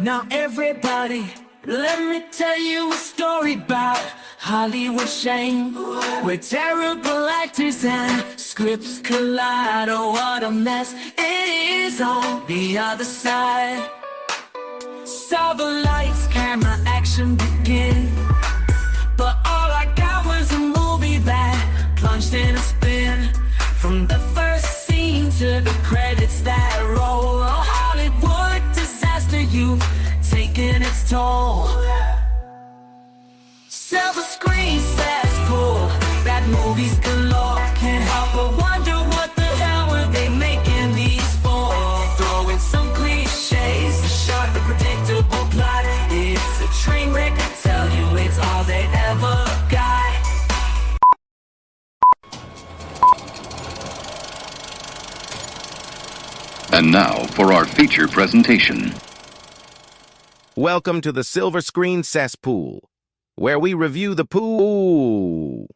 Now everybody, let me tell you a story about Hollywood shame, where terrible actors and scripts collide. Oh, what a mess it is on the other side. Saw the lights, camera, action begin, but all I got was a movie that plunged in a spin. From the first scene to the credits that roll, a Hollywood disaster, you've taken its toll. Silver Screen Cesspool, bad movies galore. Can't help but wonder what the hell were they making these for? Throw in some cliches, a sharp and predictable plot. It's a train wreck, I tell you, it's all they ever got. And now for our feature presentation. Welcome to the Silver Screen Cesspool, where we review the pool.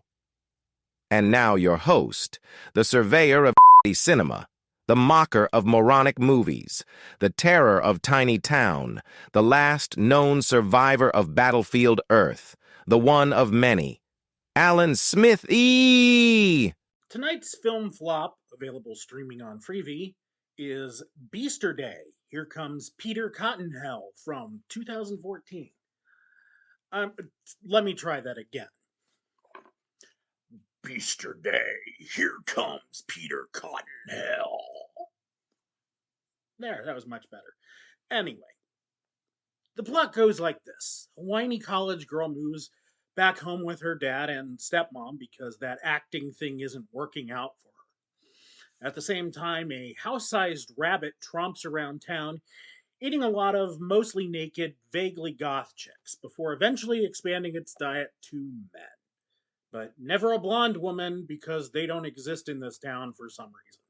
And now your host, the surveyor of cinema, the mocker of moronic movies, the terror of tiny town, the last known survivor of battlefield Earth, the one of many, Alan Smithee. Tonight's film flop, available streaming on Freevee, is Beaster Day. Here comes Peter Cottonhell from 2014. Let me try that again. Beaster Day. Here comes Peter Cottonhell. There, that was much better. Anyway, the plot goes like this. A whiny college girl moves back home with her dad and stepmom because that acting thing isn't working out for her. At the same time, a house-sized rabbit tromps around town, eating a lot of mostly naked, vaguely goth chicks, before eventually expanding its diet to men. But never a blonde woman, because they don't exist in this town for some reason.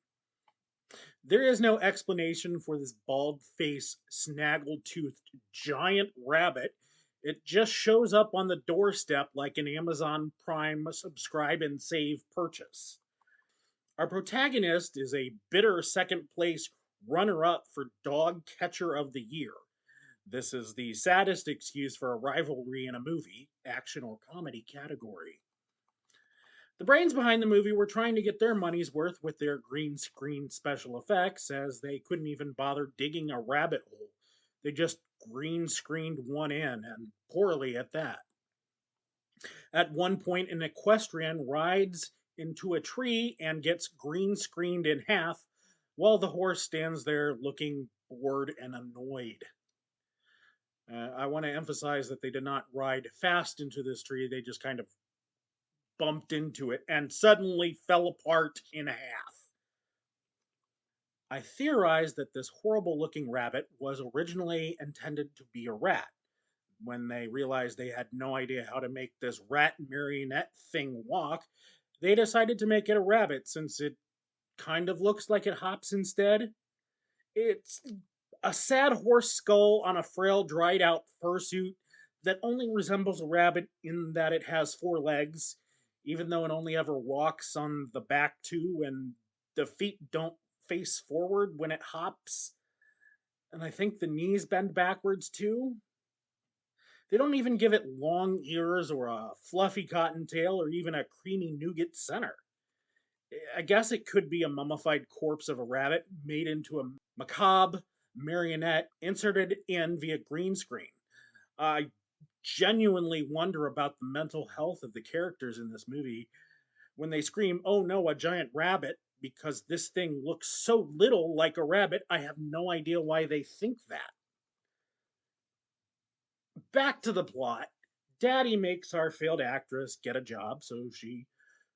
There is no explanation for this bald-faced, snaggle-toothed, giant rabbit. It just shows up on the doorstep like an Amazon Prime subscribe and save purchase. Our protagonist is a bitter second-place runner-up for Dog Catcher of the Year. This is the saddest excuse for a rivalry in a movie, action or comedy category. The brains behind the movie were trying to get their money's worth with their green screen special effects, as they couldn't even bother digging a rabbit hole. They just green screened one in, and poorly at that. At one point, an equestrian rides into a tree and gets green screened in half, while the horse stands there looking bored and annoyed. I want to emphasize that they did not ride fast into this tree, they just kind of bumped into it and suddenly fell apart in half. I theorized that this horrible looking rabbit was originally intended to be a rat. When they realized they had no idea how to make this rat marionette thing walk, they decided to make it a rabbit since it kind of looks like it hops instead. It's a sad horse skull on a frail, dried out fursuit that only resembles a rabbit in that it has 4 legs, even though it only ever walks on the back 2 and the feet don't face forward when it hops. And I think the knees bend backwards too. They don't even give it long ears or a fluffy cottontail or even a creamy nougat center. I guess it could be a mummified corpse of a rabbit made into a macabre marionette inserted in via green screen. I genuinely wonder about the mental health of the characters in this movie when they scream, "Oh no, a giant rabbit," because this thing looks so little like a rabbit. I have no idea why they think that. Back to the plot. Daddy makes our failed actress get a job, so she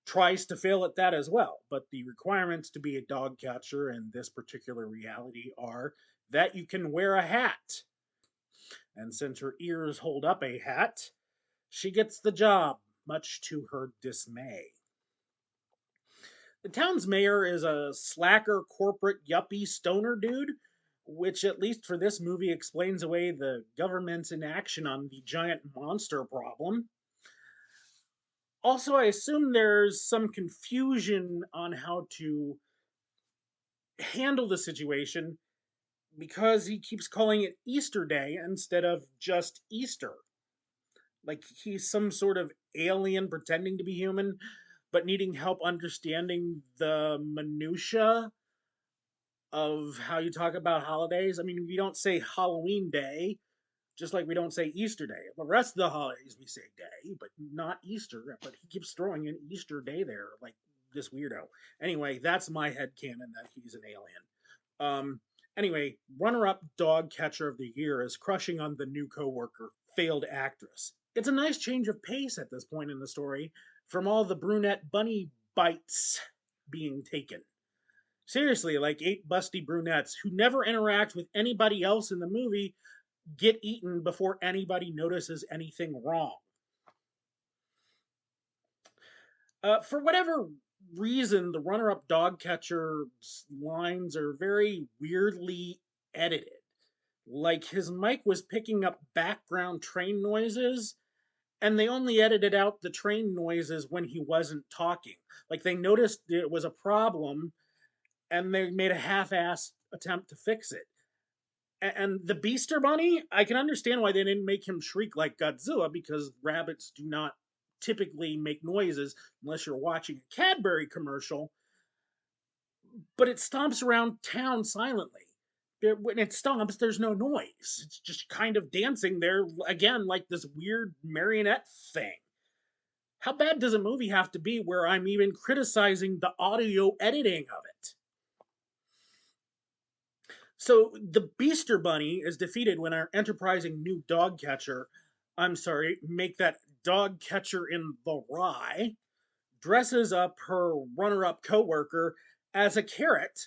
tries to fail at that as well. But the requirements to be a dog catcher in this particular reality are that you can wear a hat. And since her ears hold up a hat, she gets the job, much to her dismay. The town's mayor is a slacker corporate yuppie stoner dude, which at least for this movie explains away the government's inaction on the giant monster problem. Also, I assume there's some confusion on how to handle the situation because he keeps calling it Easter Day instead of just Easter. Like he's some sort of alien pretending to be human, but needing help understanding the minutia of how you talk about holidays. I mean, we don't say Halloween Day, just like we don't say Easter Day. The rest of the holidays we say day, but not Easter. But he keeps throwing in Easter Day there, like this weirdo. Anyway, that's my headcanon that he's an alien. Anyway, runner-up dog catcher of the year is crushing on the new coworker, failed actress. It's a nice change of pace at this point in the story from all the brunette bunny bites being taken. Seriously, like 8 busty brunettes who never interact with anybody else in the movie get eaten before anybody notices anything wrong. For whatever reason, the runner-up dog catcher's lines are very weirdly edited. Like his mic was picking up background train noises, and they only edited out the train noises when he wasn't talking. Like they noticed it was a problem, and they made a half-assed attempt to fix it. And the Beaster Bunny, I can understand why they didn't make him shriek like Godzilla, because rabbits do not typically make noises unless you're watching a Cadbury commercial. But it stomps around town silently. When it stomps, there's no noise. It's just kind of dancing there, again, like this weird marionette thing. How bad does a movie have to be where I'm even criticizing the audio editing of it? So the Beaster Bunny is defeated when our enterprising new dog catcher, make that dog catcher in the rye, dresses up her runner-up coworker as a carrot.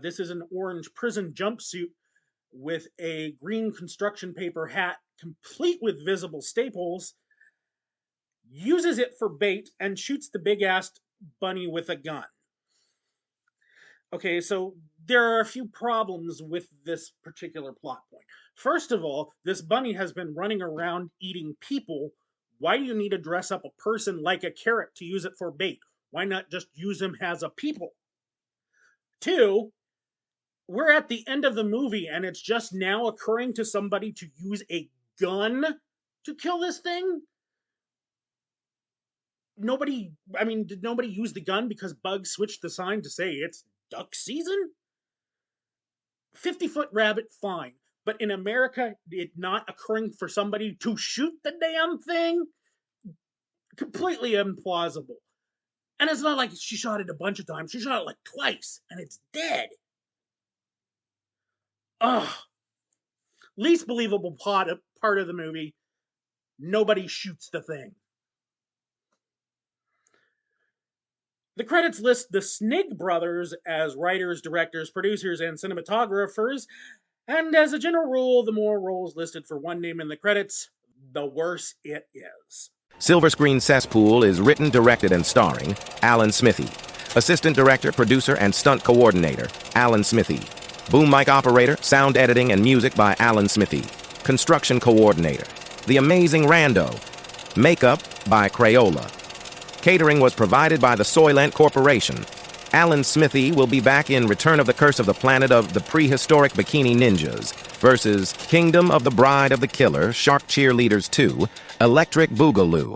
This is an orange prison jumpsuit with a green construction paper hat complete with visible staples, uses it for bait, and shoots the big-assed bunny with a gun. Okay, so there are a few problems with this particular plot point. First of all, this bunny has been running around eating people. Why do you need to dress up a person like a carrot to use it for bait? Why not just use him as a people? 2, we're at the end of the movie and it's just now occurring to somebody to use a gun to kill this thing? Did nobody use the gun because Bugs switched the sign to say it's duck season? 50-foot rabbit, fine. But in America, it not occurring for somebody to shoot the damn thing? Completely implausible. And it's not like she shot it a bunch of times. She shot it like twice, and it's dead. Ugh. Least believable part of the movie. Nobody shoots the thing. The credits list the Snig brothers as writers, directors, producers, and cinematographers, and as a general rule, the more roles listed for one name in the credits, the worse it is. Silver Screen Cesspool is written, directed, and starring Alan Smithee. Assistant director, producer, and stunt coordinator, Alan Smithee. BoomMic operator, sound editing, and music by Alan Smithee. Construction coordinator, The Amazing Rando. Makeup by Crayola. Catering was provided by the Soylent Corporation. Alan Smithee will be back in Return of the Curse of the Planet of the Prehistoric Bikini Ninjas versus Kingdom of the Bride of the Killer, Shark Cheerleaders 2, Electric Boogaloo.